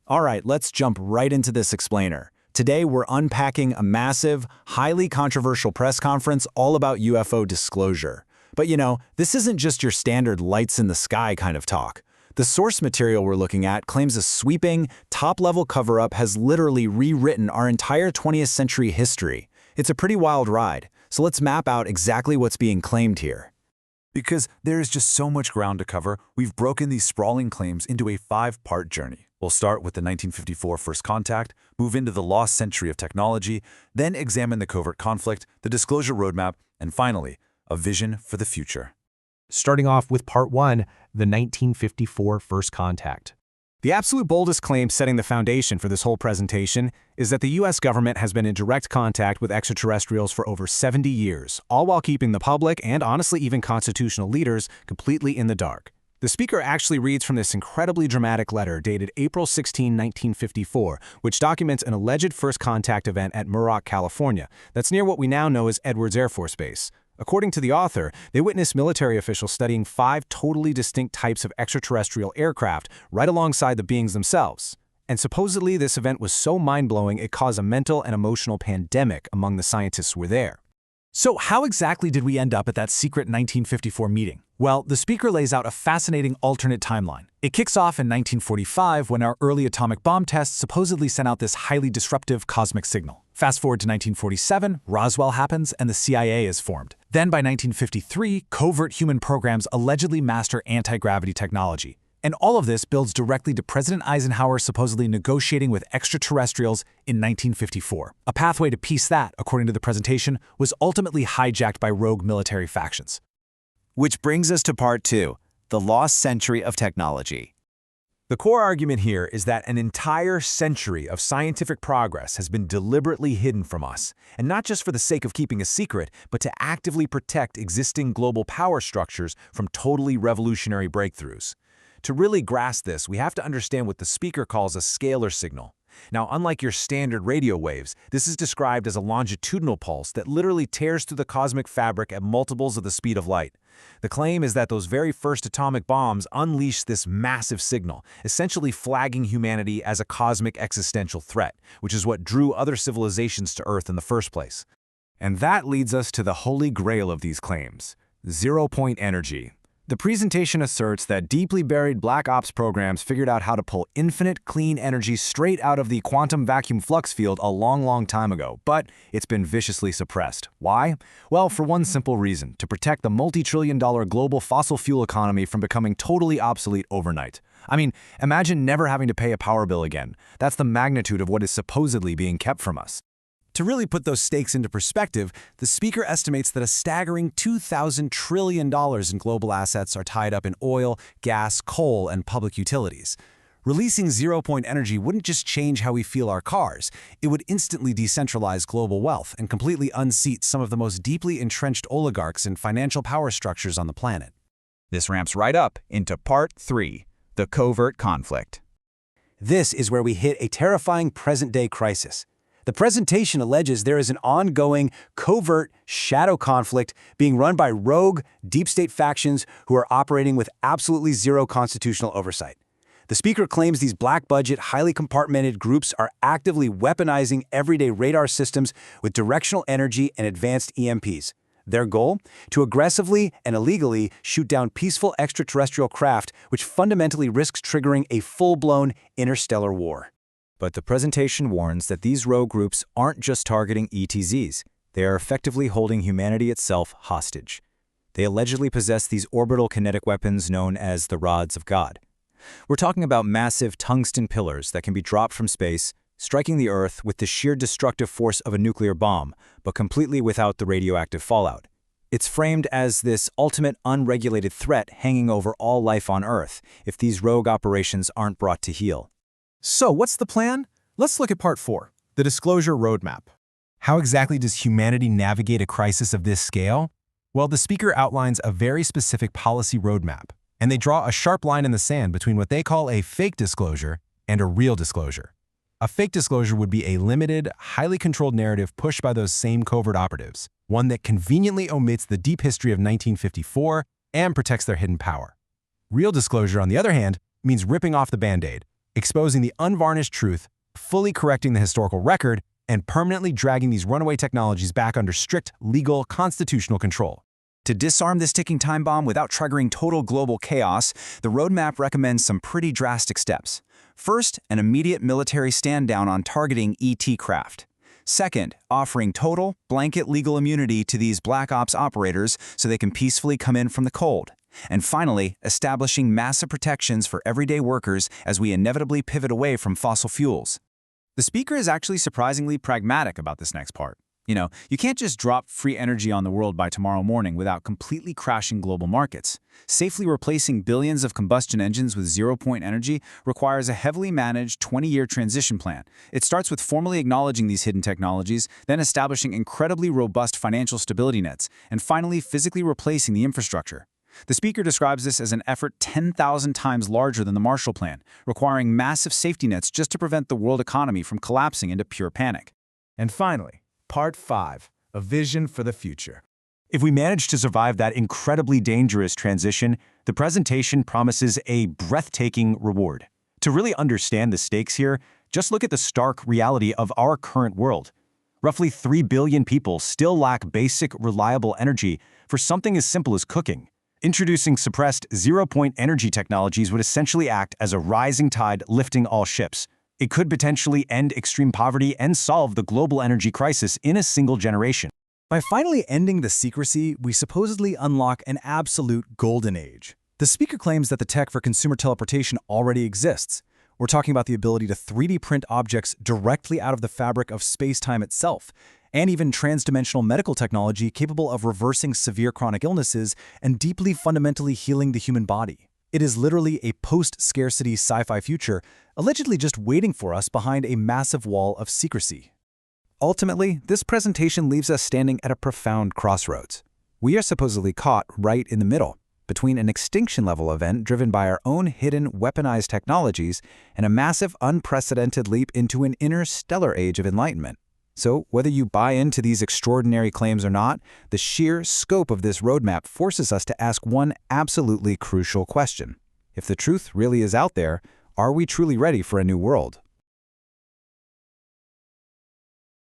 All right, let's jump right into this explainer. Today, we're unpacking a massive, highly controversial press conference all about UFO disclosure. But this isn't just your standard lights in the sky kind of talk. The source material we're looking at claims a sweeping, top-level cover-up has literally rewritten our entire 20th century history. It's a pretty wild ride, so let's map out exactly what's being claimed here. Because there is just so much ground to cover, we've broken these sprawling claims into a 5-part journey. We'll start with the 1954 first contact, move into the lost century of technology, then examine the covert conflict, the disclosure roadmap, and finally, a vision for the future. Starting off with Part 1, the 1954 first contact. The absolute boldest claim setting the foundation for this whole presentation is that the U.S. government has been in direct contact with extraterrestrials for over 70 years, all while keeping the public and honestly even constitutional leaders completely in the dark. The speaker actually reads from this incredibly dramatic letter dated April 16, 1954, which documents an alleged first contact event at Muroc, California, that's near what we now know as Edwards Air Force Base. According to the author, they witnessed military officials studying 5 totally distinct types of extraterrestrial aircraft right alongside the beings themselves. And supposedly this event was so mind-blowing it caused a mental and emotional pandemic among the scientists who were there. So how exactly did we end up at that secret 1954 meeting? Well, the speaker lays out a fascinating alternate timeline. It kicks off in 1945 when our early atomic bomb tests supposedly sent out this highly disruptive cosmic signal. Fast forward to 1947, Roswell happens and the CIA is formed. Then by 1953, covert human programs allegedly master anti-gravity technology. And all of this builds directly to President Eisenhower supposedly negotiating with extraterrestrials in 1954. A pathway to peace that, according to the presentation, was ultimately hijacked by rogue military factions. Which brings us to Part 2, the lost century of technology. The core argument here is that an entire century of scientific progress has been deliberately hidden from us, and not just for the sake of keeping a secret, but to actively protect existing global power structures from totally revolutionary breakthroughs. To really grasp this, we have to understand what the speaker calls a scalar signal. Now, unlike your standard radio waves, this is described as a longitudinal pulse that literally tears through the cosmic fabric at multiples of the speed of light. The claim is that those very first atomic bombs unleashed this massive signal, essentially flagging humanity as a cosmic existential threat, which is what drew other civilizations to Earth in the first place. And that leads us to the holy grail of these claims: zero-point energy. The presentation asserts that deeply buried black ops programs figured out how to pull infinite clean energy straight out of the quantum vacuum flux field a long time ago, but it's been viciously suppressed. Why? Well, for one simple reason: to protect the multi-trillion-dollar global fossil fuel economy from becoming totally obsolete overnight. I mean, imagine never having to pay a power bill again. That's the magnitude of what is supposedly being kept from us. To really put those stakes into perspective, the speaker estimates that a staggering $2,000 trillion in global assets are tied up in oil, gas, coal, and public utilities. Releasing zero-point energy wouldn't just change how we fuel our cars, it would instantly decentralize global wealth and completely unseat some of the most deeply entrenched oligarchs and financial power structures on the planet. This ramps right up into Part 3, the covert conflict. This is where we hit a terrifying present-day crisis. The presentation alleges there is an ongoing, covert, shadow conflict being run by rogue, deep-state factions who are operating with absolutely zero constitutional oversight. The speaker claims these black-budget, highly compartmented groups are actively weaponizing everyday radar systems with directional energy and advanced EMPs. Their goal? To aggressively and illegally shoot down peaceful extraterrestrial craft, which fundamentally risks triggering a full-blown interstellar war. But the presentation warns that these rogue groups aren't just targeting ETZs. They are effectively holding humanity itself hostage. They allegedly possess these orbital kinetic weapons known as the rods of God. We're talking about massive tungsten pillars that can be dropped from space, striking the Earth with the sheer destructive force of a nuclear bomb, but completely without the radioactive fallout. It's framed as this ultimate unregulated threat hanging over all life on Earth if these rogue operations aren't brought to heel. So what's the plan? Let's look at Part 4, the disclosure roadmap. How exactly does humanity navigate a crisis of this scale? Well, the speaker outlines a very specific policy roadmap, and they draw a sharp line in the sand between what they call a fake disclosure and a real disclosure. A fake disclosure would be a limited, highly controlled narrative pushed by those same covert operatives, one that conveniently omits the deep history of 1954 and protects their hidden power. Real disclosure, on the other hand, means ripping off the Band-Aid, exposing the unvarnished truth, fully correcting the historical record, and permanently dragging these runaway technologies back under strict, legal, constitutional control. To disarm this ticking time bomb without triggering total global chaos, the roadmap recommends some pretty drastic steps. First, an immediate military stand-down on targeting ET craft. Second, offering total, blanket legal immunity to these black ops operators so they can peacefully come in from the cold. And finally, establishing massive protections for everyday workers as we inevitably pivot away from fossil fuels. The speaker is actually surprisingly pragmatic about this next part. You can't just drop free energy on the world by tomorrow morning without completely crashing global markets. Safely replacing billions of combustion engines with zero-point energy requires a heavily managed 20-year transition plan. It starts with formally acknowledging these hidden technologies, then establishing incredibly robust financial stability nets, and finally physically replacing the infrastructure. The speaker describes this as an effort 10,000 times larger than the Marshall Plan, requiring massive safety nets just to prevent the world economy from collapsing into pure panic. And finally, Part 5, a vision for the future. If we manage to survive that incredibly dangerous transition, the presentation promises a breathtaking reward. To really understand the stakes here, just look at the stark reality of our current world. Roughly 3 billion people still lack basic, reliable energy for something as simple as cooking. Introducing suppressed zero-point energy technologies would essentially act as a rising tide lifting all ships. It could potentially end extreme poverty and solve the global energy crisis in a single generation. By finally ending the secrecy, we supposedly unlock an absolute golden age. The speaker claims that the tech for consumer teleportation already exists. We're talking about the ability to 3D print objects directly out of the fabric of space-time itself, and even transdimensional medical technology capable of reversing severe chronic illnesses and deeply fundamentally healing the human body. It is literally a post-scarcity sci-fi future, allegedly just waiting for us behind a massive wall of secrecy. Ultimately, this presentation leaves us standing at a profound crossroads. We are supposedly caught right in the middle, between an extinction-level event driven by our own hidden weaponized technologies and a massive, unprecedented leap into an interstellar age of enlightenment. So, whether you buy into these extraordinary claims or not, the sheer scope of this roadmap forces us to ask one absolutely crucial question. If the truth really is out there, are we truly ready for a new world?